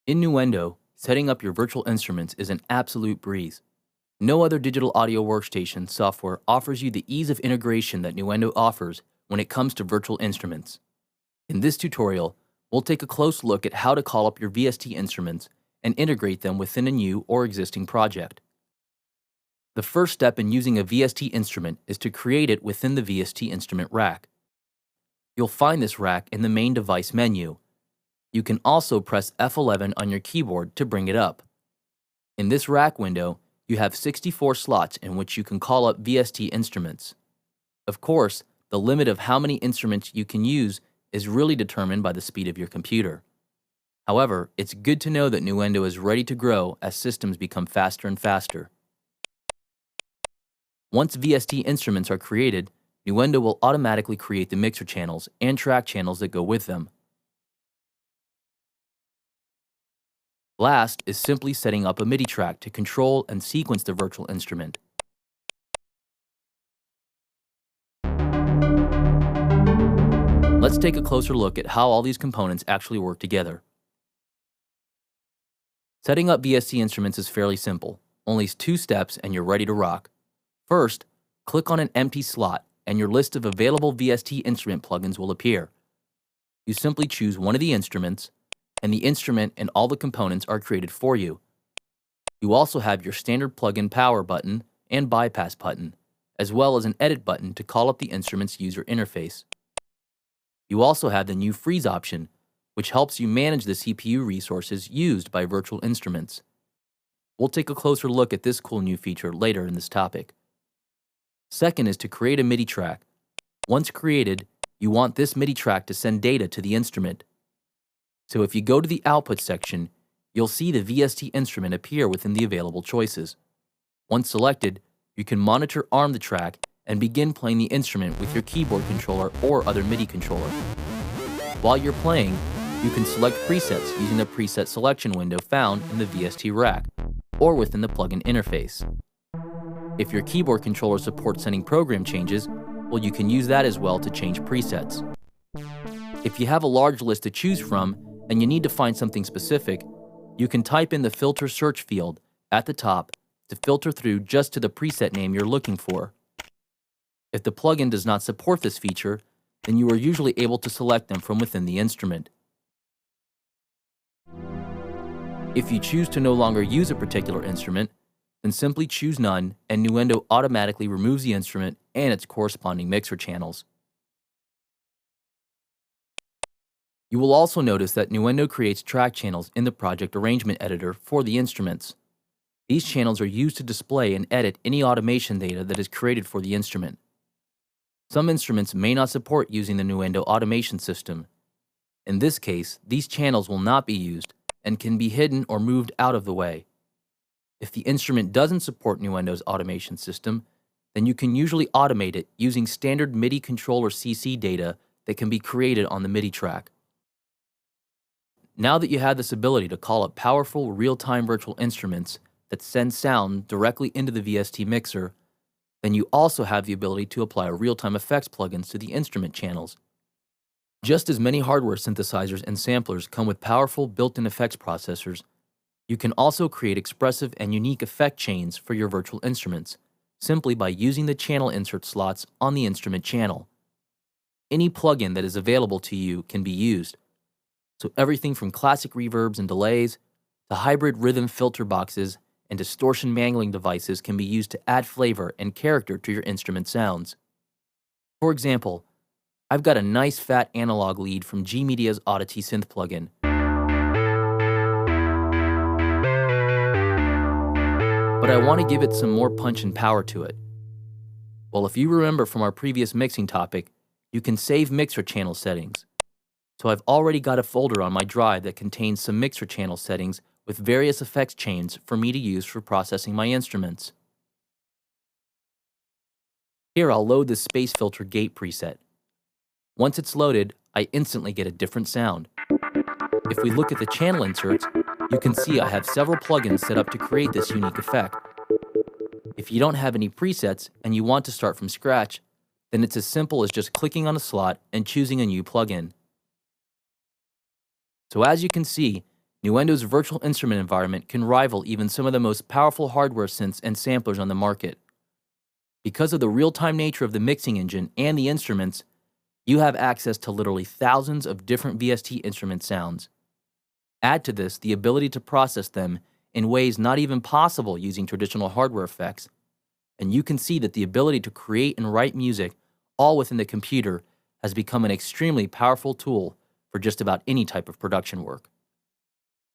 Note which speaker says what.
Speaker 1: In Nuendo, setting up your virtual instruments is an absolute breeze. No other digital audio workstation software offers you the ease of integration that Nuendo offers when it comes to virtual instruments. In this tutorial, we'll take a close look at how to call up your VST instruments and integrate them within a new or existing project. The first step in using a VST instrument is to create it within the VST instrument rack. You'll find this rack in the main device menu. You can also press F11 on your keyboard to bring it up. In this rack window, you have 64 slots in which you can call up VST instruments. Of course, the limit of how many instruments you can use is really determined by the speed of your computer. However, it's good to know that Nuendo is ready to grow as systems become faster and faster. Once VST instruments are created, Nuendo will automatically create the mixer channels and track channels that go with them. Last is simply setting up a MIDI track to control and sequence the virtual instrument. Let's take a closer look at how all these components actually work together. Setting up VST instruments is fairly simple. Only 2 steps and you're ready to rock. First, click on an empty slot and your list of available VST instrument plugins will appear. You simply choose one of the instruments, and the instrument and all the components are created for you. You also have your standard plugin power button and bypass button, as well as an edit button to call up the instrument's user interface. You also have the new freeze option, which helps you manage the CPU resources used by virtual instruments. We'll take a closer look at this cool new feature later in this topic. Second is to create a MIDI track. Once created, you want this MIDI track to send data to the instrument. So if you go to the Output section, you'll see the VST instrument appear within the available choices. Once selected, you can monitor arm the track and begin playing the instrument with your keyboard controller or other MIDI controller. While you're playing, you can select presets using the preset selection window found in the VST rack or within the plugin interface. If your keyboard controller supports sending program changes, well, you can use that as well to change presets. If you have a large list to choose from and you need to find something specific, you can type in the filter search field at the top to filter through just to the preset name you're looking for. If the plugin does not support this feature, then you are usually able to select them from within the instrument. If you choose to no longer use a particular instrument, then simply choose none and Nuendo automatically removes the instrument and its corresponding mixer channels. You will also notice that Nuendo creates track channels in the project arrangement editor for the instruments. These channels are used to display and edit any automation data that is created for the instrument. Some instruments may not support using the Nuendo automation system. In this case, these channels will not be used and can be hidden or moved out of the way. If the instrument doesn't support Nuendo's automation system, then you can usually automate it using standard MIDI controller CC data that can be created on the MIDI track. Now that you have this ability to call up powerful real-time virtual instruments that send sound directly into the VST mixer, then you also have the ability to apply real-time effects plugins to the instrument channels. Just as many hardware synthesizers and samplers come with powerful built-in effects processors, you can also create expressive and unique effect chains for your virtual instruments, simply by using the channel insert slots on the instrument channel. Any plugin that is available to you can be used. So everything from classic reverbs and delays to hybrid rhythm filter boxes and distortion mangling devices can be used to add flavor and character to your instrument sounds. For example, I've got a nice fat analog lead from G-Media's Oddity synth plugin. But I want to give it some more punch and power to it. Well, if you remember from our previous mixing topic, you can save mixer channel settings. So I've already got a folder on my drive that contains some mixer channel settings with various effects chains for me to use for processing my instruments. Here I'll load the space filter gate preset. Once it's loaded, I instantly get a different sound. If we look at the channel inserts, you can see I have several plugins set up to create this unique effect. If you don't have any presets and you want to start from scratch, then it's as simple as just clicking on a slot and choosing a new plugin. So as you can see, Nuendo's virtual instrument environment can rival even some of the most powerful hardware synths and samplers on the market. Because of the real-time nature of the mixing engine and the instruments, you have access to literally thousands of different VST instrument sounds. Add to this the ability to process them in ways not even possible using traditional hardware effects, and you can see that the ability to create and write music all within the computer has become an extremely powerful tool for just about any type of production work.